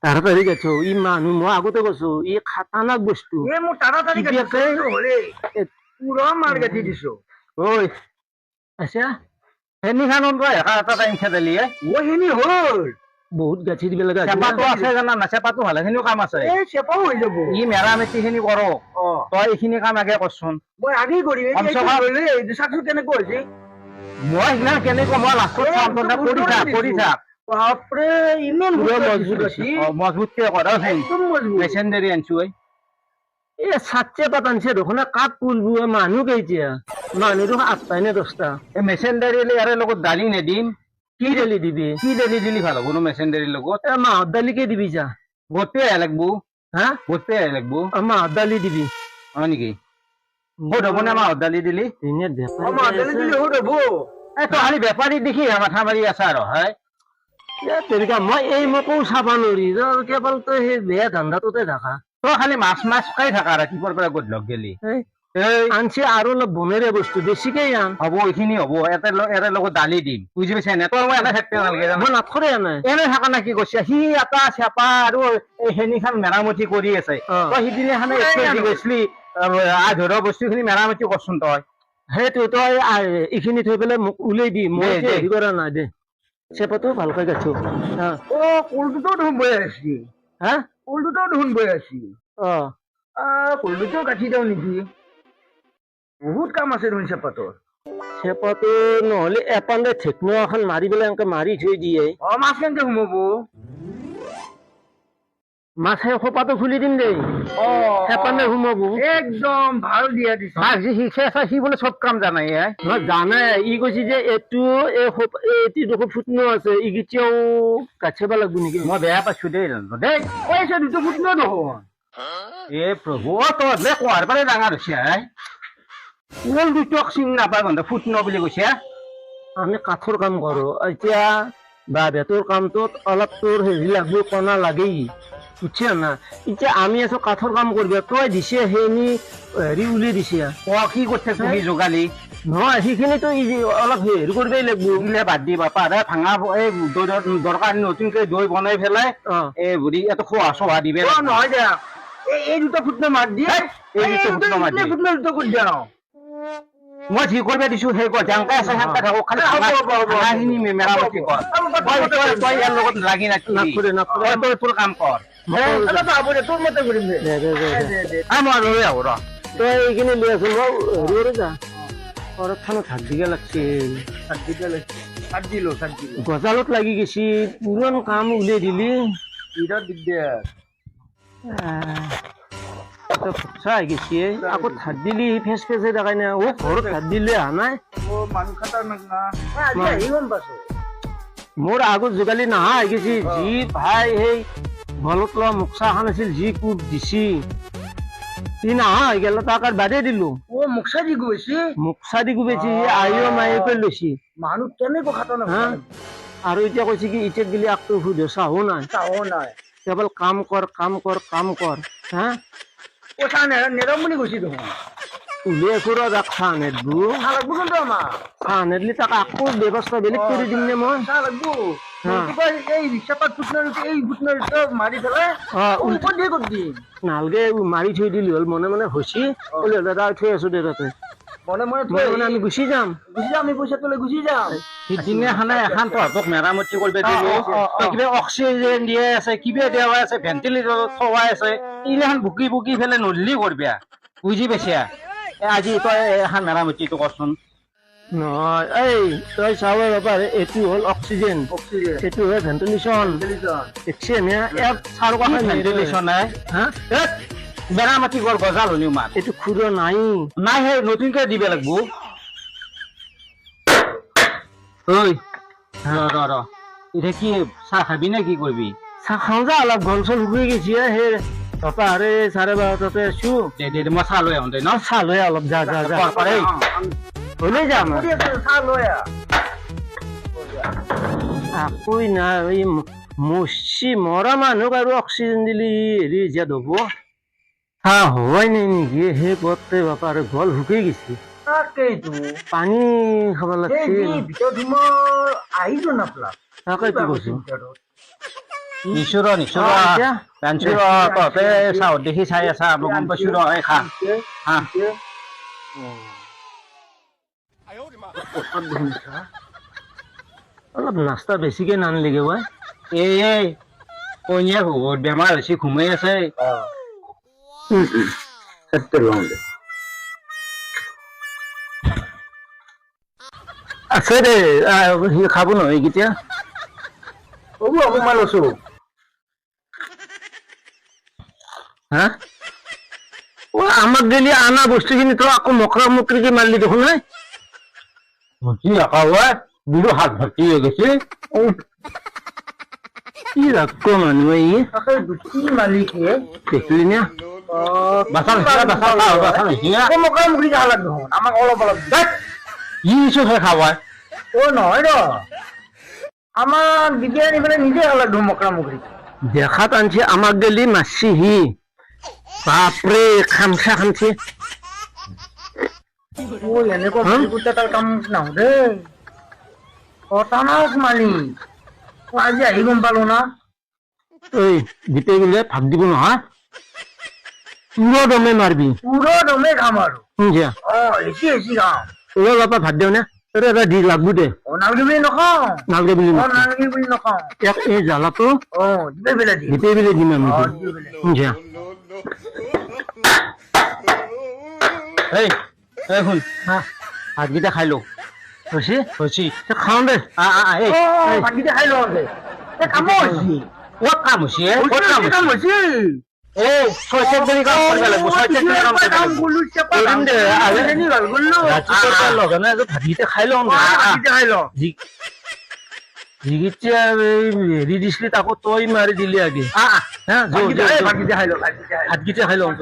তাড়াতাড়ি গেছো ই মানুহ মই আগতে কৈছো ই খাতাৰনাক বস্তু মোৰ তাড়াতাড়ি পুৰা মাৰ গাঠি দিছো ঐ আচ্ছা সেইনিখানত এটা টাইম খেদালি সেইখিনি হ'ল বহুত গাঠি দিব লগা চেপাটো আছে জানা না চেপাটো ভালেখিনিও কাম আছে চেপাও হৈ যাব ই মেৰামেতি খিনি কৰক তই এইখিনি কাম আগে কৰচোন মই আগেই কৰিম চাকচোন কেনেকুৱা হৈছে মই সিদিনা কেনেকুৱা মই লাষ্টত চাম তই কৰি থাক বাপৰে ইমান মজবুত আছে মজবুতকে কৰ মেচিনাৰী আনছো এ সাতচে পাত আনছে দেখোন কাক পুলবো মানুহ কেইটা মানুহ দেখোন 8টা নে 10টা এই মেচিনাৰী ইয়াৰে লগত দালি নেদিম কি দালি দিবি কি দালি দিলি ভাল হ'ব মেচিনাৰীৰ লগত মাহৰ দালিকে দিবি যা গোটেই লাগবো হা গোটেই লাগবো মাহৰ দালি দিবি হয় নেকি বহুত হ'ব না মাহৰ দালি দিলি মাহৰ দালি দিলে হৈ যাব তই খালি বেপাৰী দেখি মাথা মাৰি আছা আৰু হয় তেনেকা মই এই মোকো চাবা নোৱাৰি কেৱল তই সেই বেয়া ধান্দাটোতে থাকা তই খালি মাছ খাই থাকা ৰাতিপুৱাৰ পৰা গধূলি গেলি আনছি আৰু অলপ বনেৰে বস্তু বেছিকে আন হ'ব এইখিনি হ'ব এটাৰ লগত দালি দিম বুজি পাইছা নে তই মই এনে থাকিব নালাগে মই নাথৰে এনে থকা না কি কৈছা সি এটা চেপা আৰু সেইনিখান মেৰামতি কৰি আছে তই সিদিনাখানে গৈছিলি আধৰুৱা বস্তুখিনি মেৰামতি কৰচোন তই সেইটো তই এইখিনি থৈ পেলাই মোক উলিয়াই দি মই হেৰি কৰা নাই দে চেপাটো ভালকৈ গাঠো কলটোতো দেখোন বৈ আছি হা কলটোতো দেখোন বৈ আছি কলটোতো গাঠি দিওঁ নেকি বহুত কাম আছে দেখোন চেপাটোৰ চেপাটো নহ'লে এপালে ঠেকনো এখন মাৰি পেলাই এনেকে মাৰি থৈ দিয়ে মাছ কেনেকে সোমাব মাছ সেই খোপাটো খুলি দিম দেই এপালে সোমাব একদম ভাল দিয়া দিছে সি বোলে চব কাম জানাই জানে ই কৈছে যে এইটো এইটো দেখোন ফুটনো আছে ই কেতিয়াও কাটিব লাগব নেকি মই বেয়া পাইছো দেই দেই কৈছে দুটো ফুটনো দেখোন এ প্ৰভু তই কোৱাৰ পাৰে ডাঙৰ হৈছে কোন দুটক চিন নাপায় গন্ধ ফুটন বুলি কৈছে আমি কাঠৰ কাম কৰো এতিয়া বা বেতৰ কামটোত অলপ তোৰ হেৰি লাগব কণা লাগেই বুঝছে না এতিয়া আমি আছো কাঠৰ কাম কৰিবা তই দিছে সেইনি হেৰি উলিয়াই দিছে কি কৰিছে তুমি যোগালি নহয় সেইখিনিতো অলপ হেৰি কৰিবই লাগিব দিলে বাদ দিবা পাৰে ভাঙা এই দৰকাৰ নতুনকৈ দৈ বনাই পেলাই এই হেৰি এটা খোৱা চোৱা দিবে নহয় দে এই দুটা ফুটনো মাৰ দিয়ে এই দুটা ফুটনো মাৰ দিয়ে ফুটনো দুটা কৰি দিয়া মই যি কৰিব দিছো সেই কৰ যেনেকে আছে সেনেকে থাকক খালি ভাঙাখিনি মেৰামতি কৰ তই ইয়াৰ লগত লাগি নাথাকিবি তই তোৰ কাম কৰ তোৰ মতে কৰিম মই ৰৈ আহো ৰ তই এইখিনি লৈ আছো মই হেৰি যা ঘৰত খানো থাক দিকে লাগছিল গজালত লাগি গেছি পুৰণ কাম উলিয়াই দিলি বিৰাট দিগদাৰ চাই গেছি আকৌ ধাৰ দিলি ফেচ ফেচে দেখাই নাই ঘৰত ধাৰ দিলে অহা নাই মোৰ আগত যোগালি নাহা হৈ গেছি যি ভাই সেই গলত লোৱা মুকচাখন আছিল যি কোব দিছি সি নাহা হৈ গেল তাক আৰু বাদে দিলো মুকচা দি গৈছে মুকচা দি কোবেছি আহিও মায়ে কৈ লৈছি মানুহ কেনেকৈ খাতা হা আৰু এতিয়া কৈছে কি ইটেক গেলি আকটো সুধ চাহো নাই কেৱল কাম কৰ হা নেৰম বুলি কৈছে দেখোন উলিয়াই ফুৰ যাক চাহ নেদবো চাহ নেদলি তাক আকৌ ব্যৱস্থা বেলেগ কৰি দিম নে মই নালগে মাৰি থৈ দিলি হ'ল মনে মনে হৈছি দাদা থৈ আছো দে তাতে আমি গুচি যাম আমি পইচাটো লৈ গুচি যাম সিদিনাখনে এখন তহঁতক মেৰামতি কৰিব দিলো কিবা অক্সিজেন দিয়ে আছে কিবা দিয়া আছে ভেণ্টিলেটৰত থোৱাই আছে এইগিলাখান বুকি বুকি পেলাই নদলি কৰবা বুজি পাইছা আজি তই এখন মেৰামতিটো কৰচোন নহয় এই তই চাব পাৰ এইটো হ'ল অক্সিজেন সেইটো হ'ল ভেণ্টিলেশ্যন ভেণ্টিলেশ্যন মেৰামতি কৰ গজাল হলিও মাত এইটো খুৰ নাই সেই নতুনকে দিব লাগব ঐ ৰ এতিয়া কি চাহ খাবি নে কি কৰিবি চাহ খাওঁ যা অলপ গল চল শুকুৱাই গেছি সেই পাপা আৰে 12:30 আছো দে মই চাহ লৈ আহোঁ দে ন চাহ লৈ অলপ যা হ'লে যাম আকৌ নাই এই মচি মৰা মানুহক আৰু অক্সিজেন দিলি হেৰি জীয়াত হ'ব হোৱাই নাই নেকি সেই পথে বাপা আৰু গল শুকাই গেছি পানী খাব লাগছিল তাকেইতো কৈছো নিশুৰ নিশুৰ এতিয়া? ৰাঞ্চুৰ তহঁতে চাহত দেখি চাই আছা মই গম পাইছো ৰ এই খা হা অলপ নাস্তা বেছিকে নানলিগে ৱাই এই কইনীয়ে বহুত বেমাৰ হৈছে ঘুমাই আছে সত্তৰ লওঁ দে আছে দে সি খাব নহয় কেতিয়া হ'ব হ'ব মই লৈছো হা আমাক দিলি আনা বস্তুখিনি তই আকৌ মকৰা মকৰিকে মাৰিলি দেখোন নাই কি আকাৱা বিৰু হাত ভৰ্তি হৈ গৈছে কি ৰাখ মানুহ ই তাকে দুটি মালিকে দেখিলি নে বাচা নিচিনা মকৰা মুখি যাব লাগব আমাক অলপ অলপ কি চোখে খাৱা নহয় ৰ আমাক দিদি আনি পেলাই নিজে খাব লাগব মকৰা মুখি দেখাত আনছি আমাক গেলি মাৰছি সি বাপৰে খামচা খামছি এনেকুৱা মালিকুটা তাৰ কাম নাও দেই শতানক মালিক আজি আহি গম পালো না ঐ গোটেই বোলে ভাগ দিব নহয় পুৰো দমে মাৰবি পুৰো দমে খাম আৰু শুনছা এসি এসি খাম অলপ ভাত দিওঁ নে তই এটা দি লাগবো দে নালগে বুলি নখাও নালগে বুলি নকওঁ। নালগে বুলি নখাও ইয়াক এই জ্বালাটো দিবে বেলা দি গোটেই বোলে দিম আমি দিবে বেলা শুনছা এই এই শুন হা ভাতকেইটা খাই লওঁ হৈছে হৈছে খাওঁ দে এই ভাতকেইটা খাই লওঁ দে কামো হৈছে ক'ত কাম হৈছে ক'ত কাম হৈছে হৈছে এই 6 দিন কাম কৰিব লাগিব 6 দিন কাম কৰিব লাগিব কৰিম দে ৰাতিপুৱা লগানে ভাতকেইটা খাই লওঁ যিকেইটা হেৰি দিছিলি তাকো তই মাৰি দিলি আগে হা ভাতকেইটা খাই লওঁ